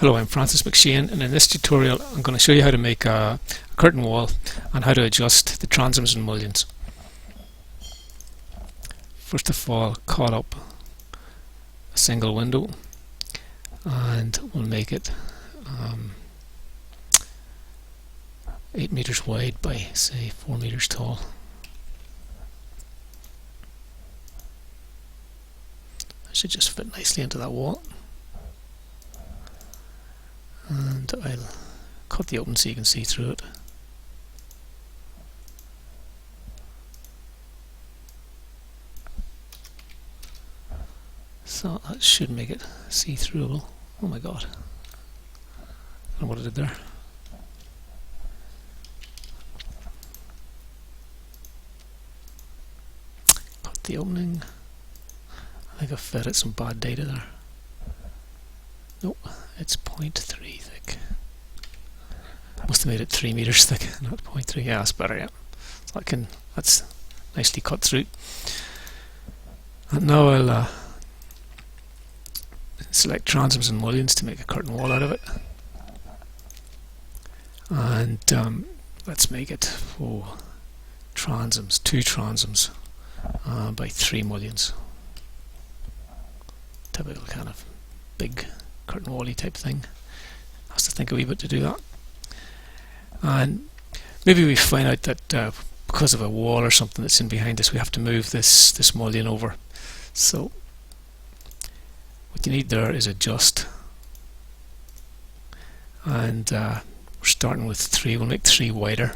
Hello, I'm Francis McShane, and in this tutorial I'm going to show you how to make a curtain wall and how to adjust the transoms and mullions. First of all, call up a single window and we'll make it 8 meters wide by say 4 meters tall. That should just fit nicely into that wall. And I'll cut the open so you can see through it. So that should make it see-throughable. Oh my god. I don't know what I did there. Cut the opening. I think I fed it some bad data there. Nope, it's 0.3 thick. Must have made it 3 meters thick, not 0.3. Yeah, that's better. Yeah, so that's nicely cut through. And now I'll select transoms and mullions to make a curtain wall out of it. And let's make it transoms, 2 transoms by 3 mullions. Typical kind of big curtain wall-y type thing. Has to think a wee bit to do that. And maybe we find out that because of a wall or something that's in behind us, we have to move this mullion over. So what you need there is adjust, and we're starting with 3. We'll make 3 wider,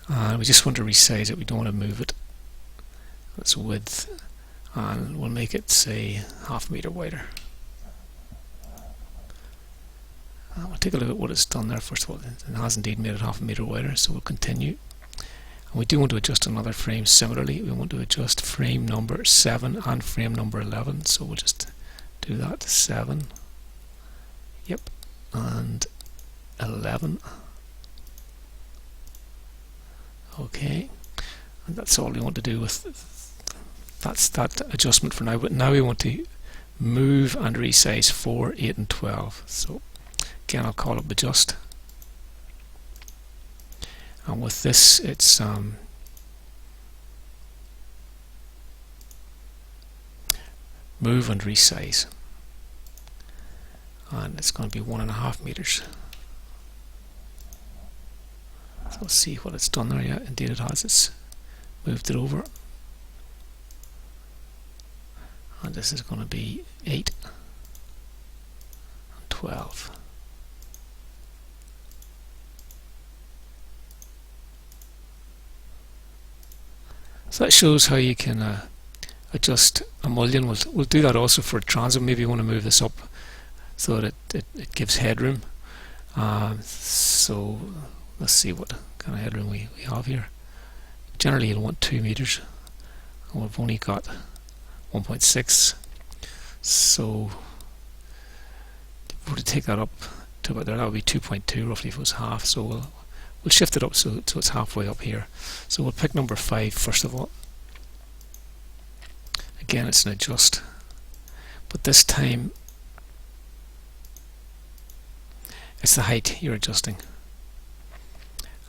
and we just want to resize it. We don't want to move it. That's width, and we'll make it say ½ meter wider. We'll take a look at what it's done there. First of all, it has indeed made it ½ meter wider, so we'll continue. And we do want to adjust another frame similarly. We want to adjust frame number 7 and frame number 11, so we'll just do that. 7, yep, and 11. Okay, and that's all we want to do with that adjustment for now. But now we want to move and resize 4, 8 and 12. So again, I'll call up adjust, and with this it's move and resize, and it's going to be 1.5 meters. So we'll see what it's done there. Yeah, indeed it has. It's moved it over, and this is going to be 8 and 12. So that shows how you can adjust a mullion. We'll do that also for a transom. Maybe you want to move this up so that it gives headroom. So let's see what kind of headroom we have here. Generally you'll want 2 meters, and we've only got 1.6. So if we were to take that up to about there, that would be 2.2 roughly if it was half. So we'll shift it up so it's halfway up here. So we'll pick number 5 first of all. Again, it's an adjust, but this time it's the height you're adjusting,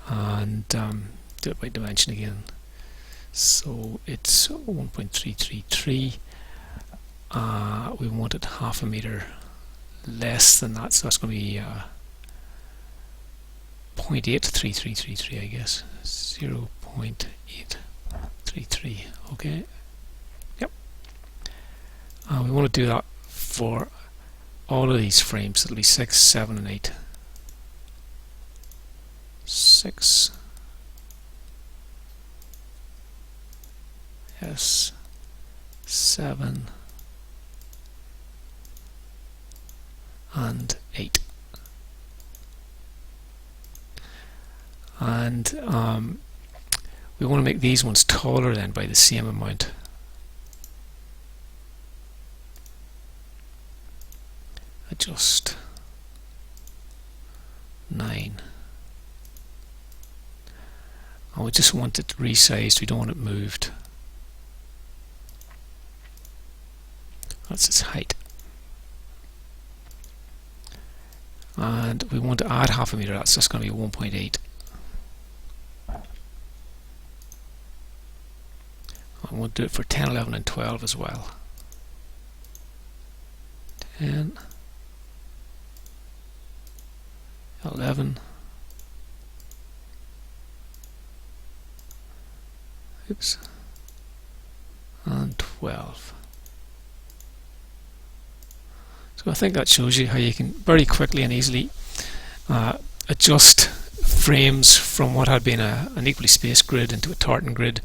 and do it by dimension again. So it's 1.333. We want it ½ meter less than that, so that's going to be 0.83333, I guess. 0.833. Okay. Yep. We want to do that for all of these frames. It'll be 6, 7 and 8. 6. Yes. 7 and 8. And we want to make these ones taller then by the same amount. Adjust 9. And we just want it resized, we don't want it moved. That's its height. and we want to add half a meter. That's just going to be 1.8. I want to do it for 10, 11 and 12 as well. 10, 11, oops, and 12. So I think that shows you how you can very quickly and easily adjust frames from what had been an equally spaced grid into a tartan grid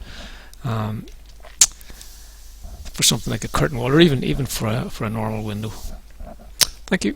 for something like a curtain wall, or even for a normal window. Thank you.